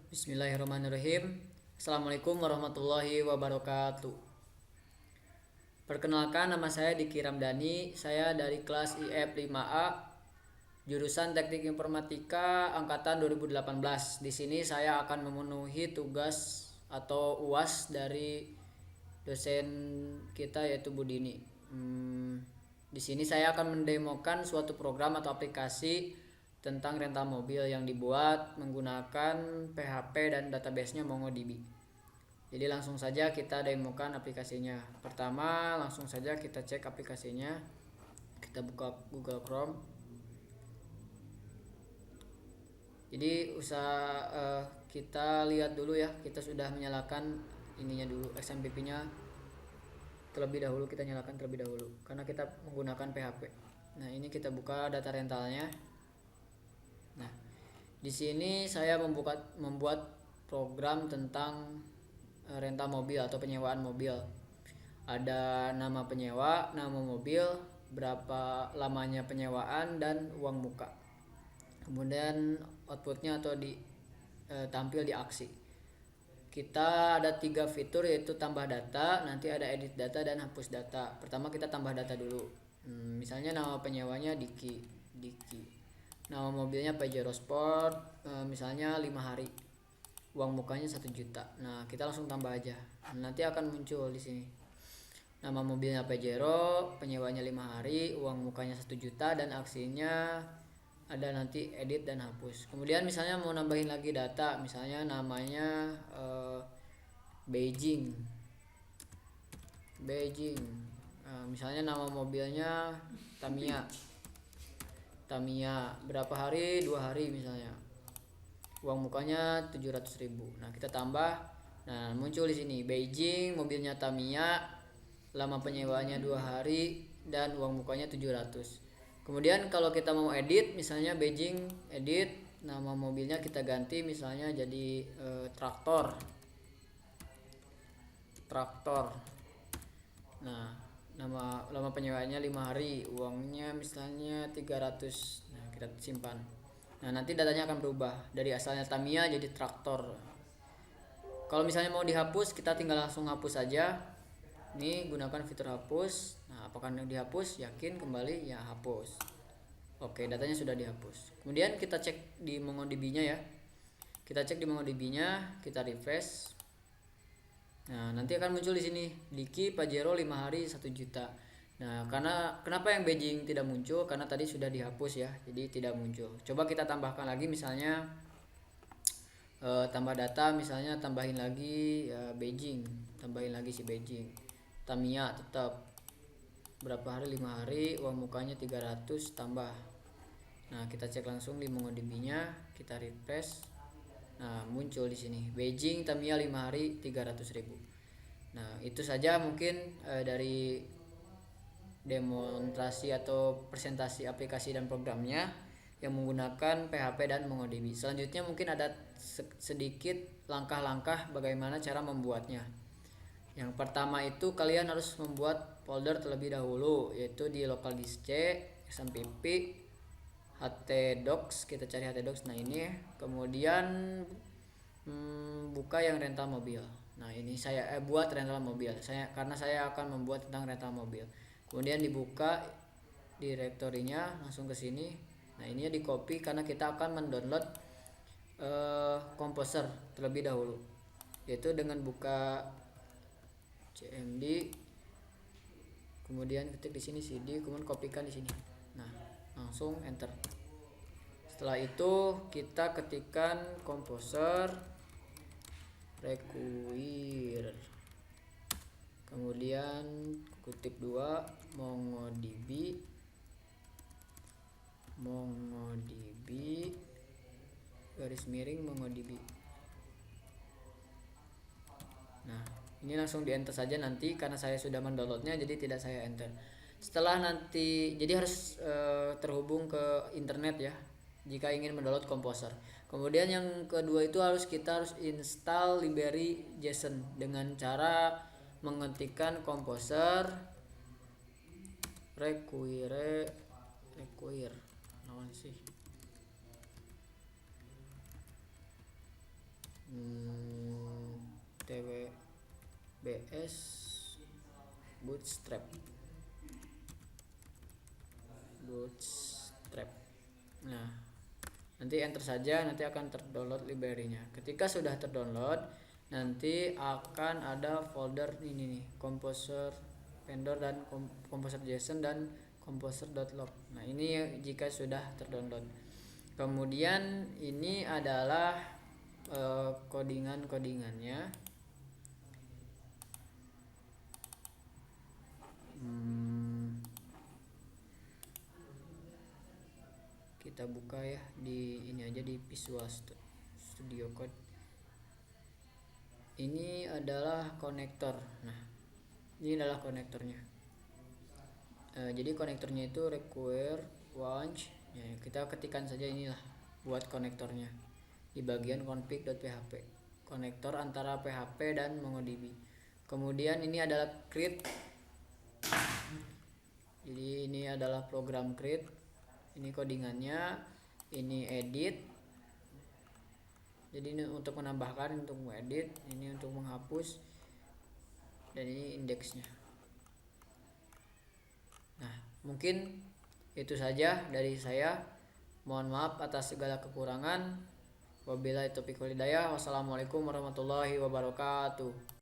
Bismillahirrahmanirrahim. Assalamualaikum warahmatullahi wabarakatuh. Perkenalkan, nama saya Diki Ramdhani. Saya dari kelas IF 5A, jurusan Teknik Informatika angkatan 2018. Di sini saya akan memenuhi tugas atau UAS dari dosen kita yaitu Bu Dini. Di sini saya akan mendemokan suatu program atau aplikasi tentang rental mobil yang dibuat menggunakan PHP dan database-nya MongoDB. Jadi langsung saja kita demokan aplikasinya. Pertama, langsung saja kita cek aplikasinya. Kita buka Google Chrome. Jadi kita lihat dulu ya, kita sudah menyalakan ininya dulu, XMPP-nya terlebih dahulu, kita nyalakan terlebih dahulu karena kita menggunakan PHP. Nah, ini kita buka data rentalnya. Nah, di sini saya membuat program tentang rental mobil atau penyewaan mobil. Ada nama penyewa, nama mobil, berapa lamanya penyewaan, dan uang muka. Kemudian outputnya atau tampil di aksi. Kita ada 3 fitur, yaitu tambah data, nanti ada edit data, dan hapus data. Pertama kita tambah data dulu. Misalnya nama penyewanya Diki. Nama mobilnya Pajero Sport, misalnya 5 hari. Uang mukanya 1 juta. Nah, kita langsung tambah aja. Nanti akan muncul di sini. Nama mobilnya Pajero, penyewanya 5 hari, uang mukanya 1 juta, dan aksinya ada nanti edit dan hapus. Kemudian misalnya mau nambahin lagi data, misalnya namanya Beijing. Misalnya nama mobilnya Tamiya, berapa hari? 2 hari misalnya. Uang mukanya 700.000. Nah, kita tambah. Nah, muncul di sini Beijing, mobilnya Tamiya, lama penyewaannya 2 hari, dan uang mukanya 700. Kemudian kalau kita mau edit, misalnya Beijing edit, nama mobilnya kita ganti misalnya jadi traktor. Nah, lama penyewaannya 5 hari, uangnya misalnya 300. Nah, kita simpan. Nah, nanti datanya akan berubah dari asalnya Tamiya jadi traktor. Kalau misalnya mau dihapus, kita tinggal langsung hapus saja. Ini gunakan fitur hapus. Nah, apakah dihapus? Yakin, kembali, ya hapus. Oke, datanya sudah dihapus. Kemudian kita cek di MongoDB-nya ya. Kita cek di MongoDB-nya, kita refresh. Nah, nanti akan muncul di sini Diki Pajero 5 hari 1 juta. Nah, kenapa yang Beijing tidak muncul? Karena tadi sudah dihapus ya, jadi tidak muncul. Coba kita tambahkan lagi, misalnya tambah data, misalnya tambahin lagi Beijing, tambahin lagi si Beijing. Tamiya tetap berapa hari? 5 hari, uang mukanya 300, tambah. Nah, kita cek langsung di MongoDB-nya, kita refresh. Nah, muncul di sini Beijing Tamiya 5 hari 300.000. Nah, itu saja mungkin dari demonstrasi atau presentasi aplikasi dan programnya yang menggunakan PHP dan MongoDB. Selanjutnya mungkin ada sedikit langkah-langkah bagaimana cara membuatnya. Yang pertama itu kalian harus membuat folder terlebih dahulu, yaitu di local disk C, XMPP, htdocs, kita cari htdocs. Nah, ini kemudian buka yang rental mobil. Nah, ini saya buat rental mobil. Karena saya akan membuat tentang rental mobil. Kemudian dibuka direktorinya, langsung ke sini. Nah, ini di copy karena kita akan mendownload Composer terlebih dahulu, yaitu dengan buka cmd, kemudian ketik di sini cd, kemudian kopikan di sini. Nah, langsung enter. Setelah itu kita ketikkan Composer require, kemudian kutip 2 MongoDB garis miring MongoDB. Nah, ini langsung di enter saja nanti karena saya sudah mendownloadnya, jadi tidak saya enter. Setelah nanti, jadi harus terhubung ke internet ya jika ingin mendownload Composer. Kemudian yang kedua itu kita harus install library JSON dengan cara mengetikkan Composer require naon sih bs bootstrap. Nah, nanti enter saja, nanti akan terdownload library-nya. Ketika sudah terdownload, nanti akan ada folder ini nih, composer vendor dan composer JSON dan composer.log. Nah, ini jika sudah terdownload. Kemudian ini adalah codingannya. Kita buka ya di ini aja, di Visual Studio Code. Ini adalah konektor. Nah, ini adalah konektornya. Jadi konektornya itu require launch. Ya, kita ketikkan saja inilah buat konektornya di bagian config.php. Konektor antara PHP dan MongoDB. Kemudian ini adalah create. Jadi ini adalah program create. Ini codingannya, ini edit. Jadi ini untuk menambahkan, untuk mengedit, ini untuk menghapus, dan ini indeksnya. Nah, mungkin itu saja dari saya. Mohon maaf atas segala kekurangan. Wabillahi taufiq wal hidayah. Wassalamualaikum warahmatullahi wabarakatuh.